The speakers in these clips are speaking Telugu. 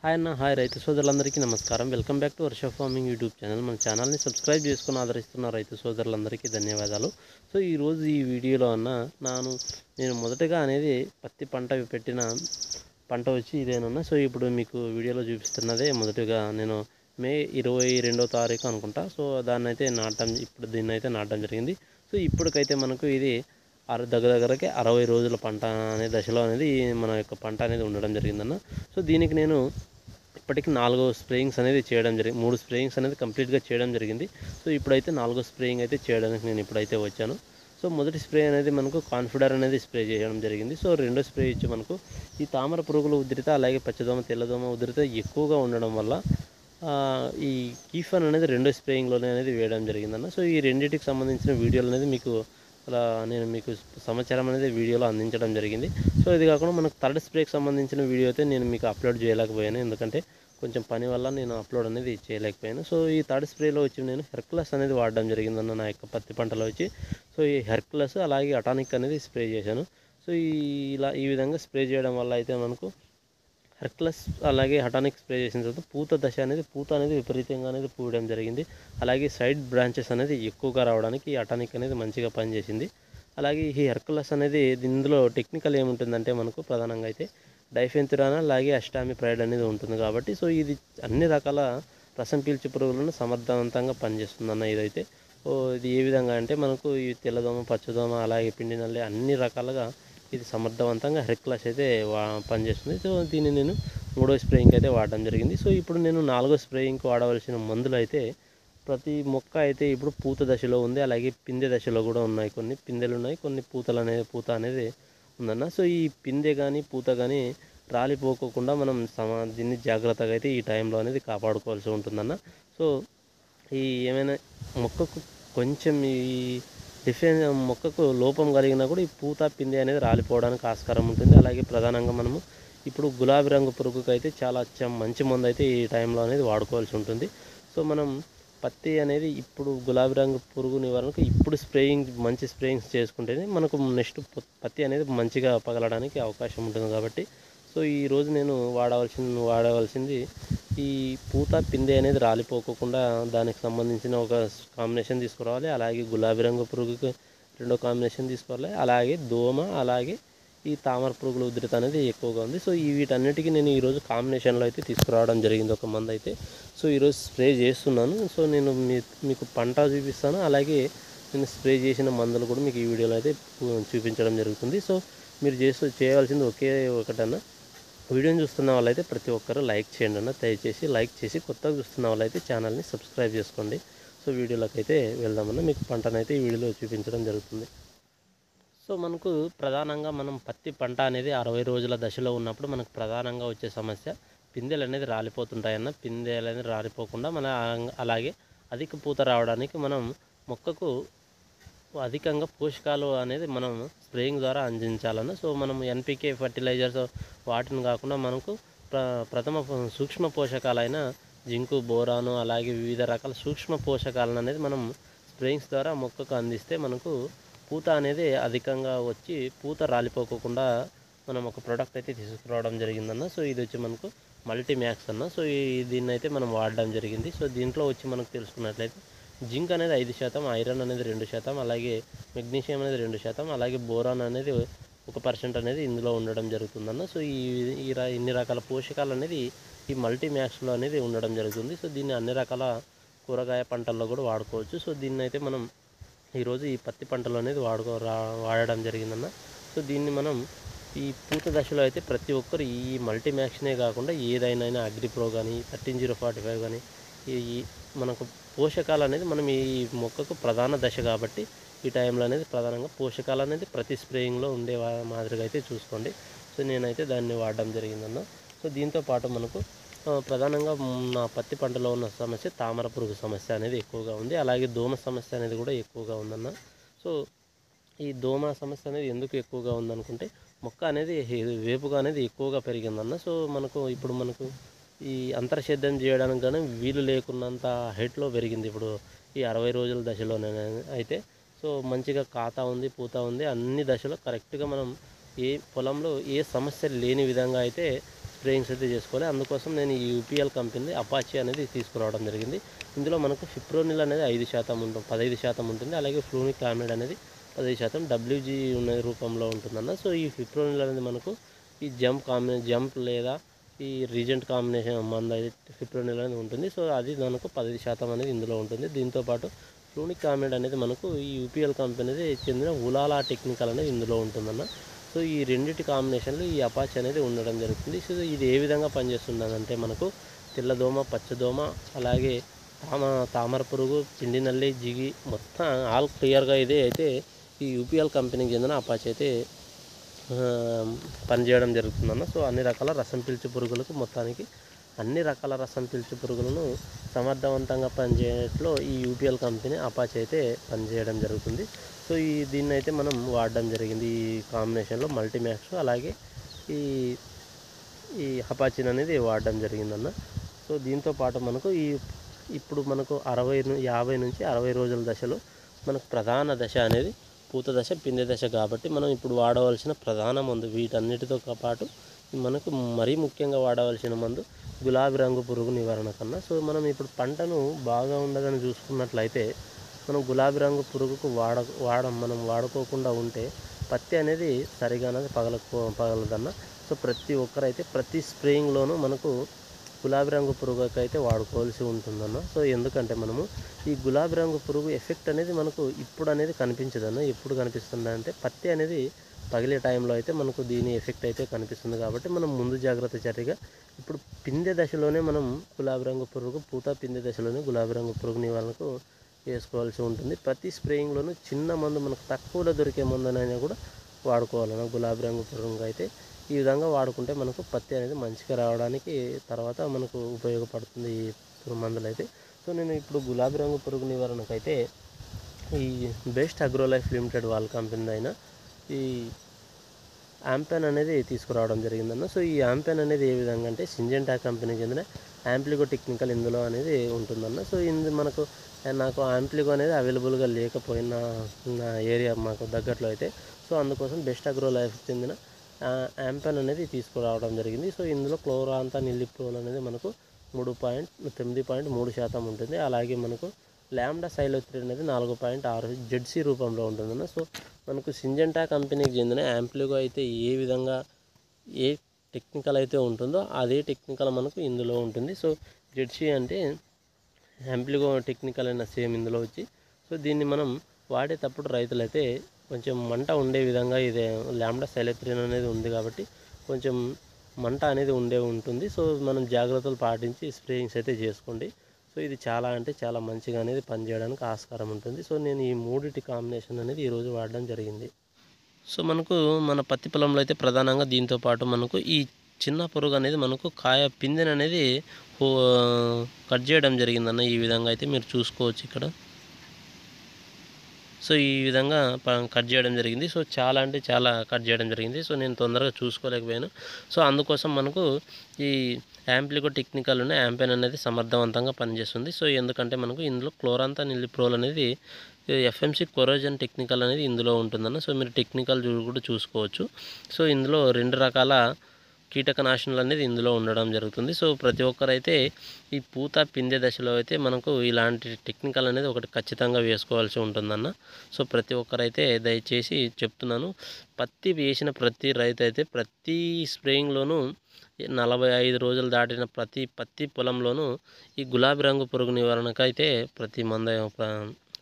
హాయ్ అన్న, హాయ్ రైతు సోదరులందరికీ నమస్కారం. Welcome back to Varsha farming YouTube channel. మన ఛానల్ని సబ్స్క్రైబ్ చేసుకుని ఆదరిస్తున్న రైతు సోదరులందరికీ ధన్యవాదాలు. సో ఈరోజు ఈ వీడియోలో నేను మొదటగా అనేది పత్తి పంట పెట్టిన పంట వచ్చి ఇదేనన్నా. సో ఇప్పుడు మీకు వీడియోలో చూపిస్తున్నదే మొదటగా నేను మే 22వ తారీఖు అనుకుంటా. సో దీన్ని అయితే నాటడం జరిగింది. సో ఇప్పటికైతే మనకు ఇది దగ్గరకి 60 రోజుల పంట అనే దశలో అనేది మన యొక్క పంట అనేది ఉండడం జరిగిందన్న. సో దీనికి నేను ఇప్పటికి 4 స్ప్రేయింగ్స్ అనేది చేయడం జరిగింది. 3 స్ప్రేయింగ్స్ అనేది కంప్లీట్గా చేయడం జరిగింది. సో ఇప్పుడైతే 4 స్ప్రేయింగ్ అయితే చేయడానికి నేను ఇప్పుడైతే వచ్చాను. సో మొదటి స్ప్రే అనేది మనకు కాన్ఫిడర్ అనేది స్ప్రే చేయడం జరిగింది. సో రెండో స్ప్రే ఇచ్చి మనకు ఈ తామర పురుగుల ఉధృత అలాగే పచ్చదోమ తెల్లదోమ ఉధృత ఎక్కువగా ఉండడం వల్ల ఈ కీఫన్ అనేది రెండో స్ప్రేయింగ్లోనే అనేది వేయడం జరిగిందన్న. సో ఈ రెండింటికి సంబంధించిన వీడియోలు అనేది నేను మీకు సమాచారం అనేది వీడియోలో అందించడం జరిగింది. సో ఇది కాకుండా మనకు థర్డ్ స్ప్రేకి సంబంధించిన వీడియో అయితే నేను మీకు అప్లోడ్ చేయలేకపోయాను, ఎందుకంటే కొంచెం పని వల్ల నేను అప్లోడ్ అనేది చేయలేకపోయాను. సో ఈ థర్డ్ స్ప్రేలో వచ్చి నేను హెర్క్యులస్ అనేది వాడడం జరిగిందన్న నా యొక్క పత్తి పంటలో వచ్చి. సో ఈ హెర్క్యులస్ అలాగే అటానిక్ అనేది స్ప్రే చేశాను. సో ఈ విధంగా స్ప్రే చేయడం వల్ల అయితే మనకు హెర్క్యులస్ అలాగే అటానిక్ స్ప్రే చేసిన తర్వాత పూత అనేది విపరీతంగా అనేది పూయడం జరిగింది. అలాగే సైడ్ బ్రాంచెస్ అనేది ఎక్కువగా రావడానికి ఈ అటానిక్ అనేది మంచిగా పనిచేసింది. అలాగే ఈ హెర్క్యులస్ అనేది ఇందులో టెక్నికల్ ఏముంటుందంటే మనకు ప్రధానంగా అయితే డైఫెన్థురాన్ అలాగే అస్టామిప్రైడ్ అనేది ఉంటుంది కాబట్టి, సో ఇది అన్ని రకాల రసం పీల్చే పురుగులను సమర్థవంతంగా పనిచేస్తుందన్న ఇదైతే. సో ఇది ఏ విధంగా అంటే మనకు ఈ తెల్లదోమ పచ్చదోమ అలాగే పిండి నల్లి అన్ని రకాలుగా ఇది సమర్థవంతంగా హెర్క్యులస్ అయితే పనిచేస్తుంది. సో దీన్ని నేను 3వ స్ప్రేయింగ్ అయితే వాడడం జరిగింది. సో ఇప్పుడు నేను 4వ స్ప్రేయింగ్కి వాడవలసిన మందులు అయితే ప్రతి మొక్క అయితే ఇప్పుడు పూత దశలో ఉంది, అలాగే పిందె దశలో కూడా ఉన్నాయి. కొన్ని పిందెలు ఉన్నాయి, కొన్ని పూత అనేది ఉందన్న. సో ఈ పిందె కానీ పూత కానీ రాలిపోకోకుండా మనం దీన్ని జాగ్రత్తగా అయితే ఈ టైంలో అనేది కాపాడుకోవాల్సి ఉంటుందన్న. సో ఏమైనా మొక్కకు కొంచెం మొక్కకు లోపం కలిగినా కూడా ఈ పూత పిందె అనేది రాలిపోవడానికి ఆస్కారం ఉంటుంది. అలాగే ప్రధానంగా మనము ఇప్పుడు గులాబీ రంగు పురుగుకు అయితే చాలా మంచి మందు అయితే ఈ టైంలో అనేది వాడుకోవాల్సి ఉంటుంది. సో మనం పత్తి అనేది ఇప్పుడు గులాబీ రంగు పురుగు నివారణకు ఇప్పుడు మంచి స్ప్రేయింగ్స్ చేసుకుంటేనే మనకు నెక్స్ట్ పత్తి అనేది మంచిగా పగలడానికి అవకాశం ఉంటుంది కాబట్టి, సో ఈరోజు నేను వాడవలసింది ఈ పూత పిందె అనేది రాలిపోకుండా దానికి సంబంధించిన ఒక కాంబినేషన్ తీసుకురావాలి. అలాగే గులాబీ రంగు పురుగుకి రెండో కాంబినేషన్ తీసుకోవాలి. అలాగే దోమ అలాగే ఈ తామర పురుగుల ఉధృత అనేది ఎక్కువగా ఉంది. సో వీటన్నిటికీ నేను ఈరోజు కాంబినేషన్లో అయితే తీసుకురావడం జరిగింది ఒక మందు అయితే. సో ఈరోజు స్ప్రే చేస్తున్నాను. సో నేను మీకు పంట చూపిస్తాను, అలాగే నేను స్ప్రే చేసిన మందులు కూడా మీకు ఈ వీడియోలో అయితే చూపించడం జరుగుతుంది. సో మీరు చేయవలసింది ఒకటన్నా, వీడియోని చూస్తున్న వాళ్ళైతే ప్రతి ఒక్కరూ లైక్ చేయండి అన్న, దయచేసి లైక్ చేసి కొత్తగా చూస్తున్న వాళ్ళైతే ఛానల్ని సబ్స్క్రైబ్ చేసుకోండి. సో వీడియోలోకి అయితే వెళ్దామన్నా, మీకు పంటనైతే ఈ వీడియోలో చూపించడం జరుగుతుంది. సో మనకు ప్రధానంగా మనం పత్తి పంట అనేది 60 రోజుల దశలో ఉన్నప్పుడు మనకు ప్రధానంగా వచ్చే సమస్య పిందెలు అనేది రాలిపోతుంటాయన్న. పిందెలు అనేది రాలిపోకుండా అలాగే అధిక పూత రావడానికి మనం మొక్కకు అధికంగా పోషకాలు అనేది మనం స్ప్రేయింగ్ ద్వారా అందించాలన్న. సో మనం ఎన్పికే ఫర్టిలైజర్స్ వాటిని కాకుండా మనకు ప్రథమ సూక్ష్మ పోషకాలైన జింకు బోరాను అలాగే వివిధ రకాల సూక్ష్మ పోషకాలను అనేది మనం స్ప్రేయింగ్స్ ద్వారా మొక్కకు అందిస్తే మనకు పూత అనేది అధికంగా వచ్చి పూత రాలిపోకుండా మనం ఒక ప్రోడక్ట్ అయితే తీసుకురావడం జరిగిందన్న. సో ఇది వచ్చి మనకు మల్టీమ్యాక్స్ అన్న. సో దీన్ని అయితే మనం వాడడం జరిగింది. సో దీంట్లో వచ్చి మనకు తెలుసుకున్నట్లయితే జింక్ అనేది 5%, ఐరన్ అనేది 2%, అలాగే మెగ్నీషియం అనేది 2%, అలాగే బోరాన్ అనేది 1% అనేది ఇందులో ఉండడం జరుగుతుందన్న. సో ఇన్ని రకాల పోషకాలు అనేది ఈ మల్టీమ్యాక్స్లో అనేది ఉండడం జరుగుతుంది. సో దీన్ని అన్ని రకాల కూరగాయ పంటల్లో కూడా వాడుకోవచ్చు. సో దీన్ని అయితే మనం ఈరోజు ఈ పత్తి పంటలో అనేది వాడడం జరిగిందన్న. సో దీన్ని మనం ఈ పూత దశలో అయితే ప్రతి ఒక్కరు ఈ మల్టీమ్యాక్స్నే కాకుండా ఏదైనా అగ్రిప్రో కానీ 13045 కానీ ఈ మనకు పోషకాలు అనేది మనం ఈ మొక్కకు ప్రధాన దశ కాబట్టి ఈ టైంలో అనేది ప్రధానంగా పోషకాలు అనేది ప్రతి స్ప్రేయింగ్లో ఉండే మాదిరిగా అయితే చూసుకోండి. సో నేనైతే దాన్ని వాడడం జరిగిందన్న. సో దీంతో పాటు మనకు ప్రధానంగా నా పత్తి పంటలో ఉన్న సమస్య తామర పురుగు సమస్య అనేది ఎక్కువగా ఉంది, అలాగే దోమ సమస్య అనేది కూడా ఎక్కువగా ఉందన్న. సో ఈ దోమ సమస్య అనేది ఎందుకు ఎక్కువగా ఉందనుకుంటే మొక్క అనేది వేపుగా అనేది ఎక్కువగా పెరిగిందన్న. సో ఇప్పుడు మనకు ఈ అంతర్సేద్యం చేయడానికి కానీ వీలు లేకున్నంత హైట్లో పెరిగింది ఇప్పుడు ఈ 60 రోజుల దశలోనే అయితే. సో మంచిగా కాత ఉంది, పూత ఉంది, అన్ని దశలో కరెక్ట్గా మనం ఏ పొలంలో ఏ సమస్య లేని విధంగా అయితే స్ప్రేయింగ్స్ అయితే చేసుకోవాలి. అందుకోసం నేను ఈ యూపీఎల్ కంపెనీ అపాచీ అనేది తీసుకురావడం జరిగింది. ఇందులో మనకు ఫిప్రోనిల్ అనేది 5% ఉంటుంది, 15% ఉంటుంది. అలాగే ఫ్లూనిక్ యామిడ్ అనేది 10% WG ఉన్న రూపంలో ఉంటుందన్న. సో ఈ ఫిప్రోనిల్ అనేది మనకు ఈ జంప్ లేదా ఈ రీజెంట్ కాంబినేషన్ మందు అయితే ఫిప్రోనిల్ అనేది ఉంటుంది. సో అది మనకు 10% అనేది ఇందులో ఉంటుంది. దీంతోపాటు ఫ్లూనిక్ యామిడ్ అనేది మనకు ఈ యూపీఎల్ కంపెనీది చెందిన ఉలాలా టెక్నికల్ అనేది ఇందులో ఉంటుందన్న. సో ఈ రెండింటి కాంబినేషన్లో ఈ అపాచీ అనేది ఉండడం జరుగుతుంది. సో ఇది ఏ విధంగా పనిచేస్తుందంటే మనకు తెల్లదోమ, పచ్చదోమ, అలాగే తామర పురుగు, పిండి నల్లి, జిగి మొత్తం ఆల్ క్లియర్గా ఇది అయితే ఈ యూపీఎల్ కంపెనీకి చెందిన అపాచీ అయితే పనిచేయడం జరుగుతుందన్న. సో అన్ని రకాల రసం పీల్చు పురుగులకు మొత్తానికి అన్ని రకాల రసం పీల్చు పురుగులను సమర్థవంతంగా పనిచేయట్లో ఈ యూపీఎల్ కంపెనీ అపాచీ అయితే పనిచేయడం జరుగుతుంది. సో దీన్ని అయితే మనం వాడడం జరిగింది ఈ కాంబినేషన్లో మల్టీమ్యాక్స్, అలాగే ఈ అపాచీని అనేది వాడడం జరిగిందన్న. సో దీంతో పాటు మనకు ఇప్పుడు మనకు 50 నుంచి 60 రోజుల దశలో మనకు ప్రధాన దశ అనేది పూత దశ, పిందె దశ కాబట్టి మనం ఇప్పుడు వాడవలసిన ప్రధాన మందు వీటన్నిటితో పాటు మనకు మరీ ముఖ్యంగా వాడవలసిన మందు గులాబీ రంగు పురుగు నివారణ కన్నా. సో మనం ఇప్పుడు పంటను బాగా ఉండదని చూసుకున్నట్లయితే మనం గులాబీ రంగు పురుగుకు మనం వాడుకోకుండా ఉంటే పత్తి అనేది సరిగా అనేది పగలదన్న. సో ప్రతి ఒక్కరైతే ప్రతి స్ప్రేయింగ్లోనూ మనకు గులాబీ రంగు పురుగుకి అయితే వాడుకోవాల్సి ఉంటుందన్న. సో ఎందుకంటే మనము ఈ గులాబీ రంగు పురుగు ఎఫెక్ట్ అనేది మనకు ఇప్పుడు అనేది కనిపించదన్న. ఎప్పుడు కనిపిస్తుంది అంటే పత్తి అనేది పగిలే టైంలో అయితే మనకు దీని ఎఫెక్ట్ అయితే కనిపిస్తుంది. కాబట్టి మనం ముందు జాగ్రత్త చర్యగా ఇప్పుడు పిందె దశలోనే మనం గులాబీ రంగు పురుగు, పూత పిందె దశలోనే గులాబీ రంగు పురుగు నివారణకు వేసుకోవాల్సి ఉంటుంది. ప్రతి స్ప్రేయింగ్లోనూ చిన్న మందు మనకు తక్కువలో దొరికే మందునైనా కూడా వాడుకోవాలన్న గులాబీ రంగు పురుగు అయితే. ఈ విధంగా వాడుకుంటే మనకు పత్తి అనేది మంచిగా రావడానికి తర్వాత మనకు ఉపయోగపడుతుంది ఈ మందులు అయితే. సో నేను ఇప్పుడు గులాబీ రంగు పురుగు నివారణకైతే ఈ బెస్ట్ అగ్రోలైఫ్ లిమిటెడ్ వాళ్ళ కంపెనీ అయిన ఈ యాంపెన్ అనేది తీసుకురావడం జరిగిందన్న. సో ఈ యాంపెన్ అనేది ఏ విధంగా అంటే సింజెంటా కంపెనీకి చెందిన యాంప్లిగో టెక్నికల్ ఇందులో అనేది ఉంటుందన్న. సో నాకు యాంప్లిగో అనేది అవైలబుల్గా లేకపోయిన నా ఏరియా మాకు దగ్గరలో అయితే, సో అందుకోసం బెస్ట్ అగ్రో లైఫ్కి చెందిన యాంపెన్ అనేది తీసుకురావడం జరిగింది. సో ఇందులో క్లోరాంతా నిలిప్రోల్ అనేది మనకు 9.3% ఉంటుంది. అలాగే మనకు ల్యాండా సైలోత్రిన్ అనేది 4.6 జెడ్సీ రూపంలో ఉంటుందన్న. సో మనకు సింజెంటా కంపెనీకి చెందిన యాంప్లిగో అయితే ఏ టెక్నికల్ అయితే ఉంటుందో అదే టెక్నికల్ మనకు ఇందులో ఉంటుంది. సో జెడ్సీ అంటే యాంప్లిగో టెక్నికల్ అయిన సేమ్ ఇందులో వచ్చి, సో దీన్ని మనం వాడేటప్పుడు రైతులైతే కొంచెం మంట ఉండే విధంగా ఇదే ల్యాండా సైలోత్రిన్ అనేది ఉంది కాబట్టి కొంచెం మంట అనేది ఉంటుంది. సో మనం జాగ్రత్తలు పాటించి స్ప్రేయింగ్స్ అయితే చేసుకోండి. సో ఇది చాలా అంటే చాలా మంచిగా అనేది పనిచేయడానికి ఆస్కారం ఉంటుంది. సో నేను ఈ మూడిటి కాంబినేషన్ అనేది ఈరోజు వాడడం జరిగింది. సో మనకు మన పత్తి పొలంలో అయితే ప్రధానంగా దీంతో పాటు మనకు ఈ చిన్న పురుగు అనేది మనకు కాయ పిందెని అనేది కట్ చేయడం జరిగిందన్న. ఈ విధంగా అయితే మీరు చూసుకోవచ్చు ఇక్కడ. సో ఈ విధంగా కట్ చేయడం జరిగింది. సో చాలా అంటే చాలా కట్ చేయడం జరిగింది. సో నేను తొందరగా చూసుకోలేకపోయాను. సో అందుకోసం మనకు ఈ యాంప్లిగో టెక్నికల్ ఉన్న యాంపెన్ అనేది సమర్థవంతంగా పనిచేస్తుంది. సో ఎందుకంటే మనకు ఇందులో క్లోరాంతా నిలిప్రోల్ అనేది FMC కొరోజన్ టెక్నికల్ అనేది ఇందులో ఉంటుందన్న. సో మీరు టెక్నికల్ కూడా చూసుకోవచ్చు. సో ఇందులో 2 రకాల కీటకనాశనాలు అనేది ఇందులో ఉండడం జరుగుతుంది. సో ప్రతి ఒక్కరైతే ఈ పూత పిందె దశలో అయితే మనకు ఇలాంటి టెక్నికల్ అనేది ఒకటి ఖచ్చితంగా వేసుకోవాల్సి ఉంటుందన్న. సో ప్రతి ఒక్కరైతే దయచేసి చెప్తున్నాను, పత్తి వేసిన ప్రతి రైతు అయితే ప్రతి స్ప్రేయింగ్లోనూ 45 రోజులు దాటిన ప్రతి పత్తి పొలంలోనూ ఈ గులాబీ రంగు పురుగు నివారణకైతే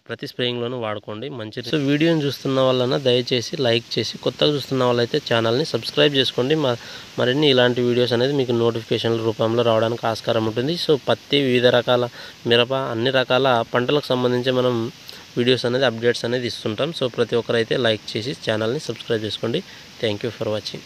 ప్రతి స్ప్రేయింగ్లోనూ వాడుకోండి మంచిది. సో వీడియోని చూస్తున్న వాళ్ళన దయచేసి లైక్ చేసి, కొత్తగా చూస్తున్న వాళ్ళైతే ఛానల్ని సబ్స్క్రైబ్ చేసుకోండి. మరిన్ని ఇలాంటి వీడియోస్ అనేది మీకు నోటిఫికేషన్ల రూపంలో రావడానికి ఆస్కారం ఉంటుంది. సో పత్తి, వివిధ రకాల మిరప, అన్ని రకాల పంటలకు సంబంధించి మనం వీడియోస్ అనేది అప్డేట్స్ అనేది ఇస్తుంటాం. సో ప్రతి ఒక్కరైతే లైక్ చేసి ఛానల్ని సబ్స్క్రైబ్ చేసుకోండి. Thank you for watching.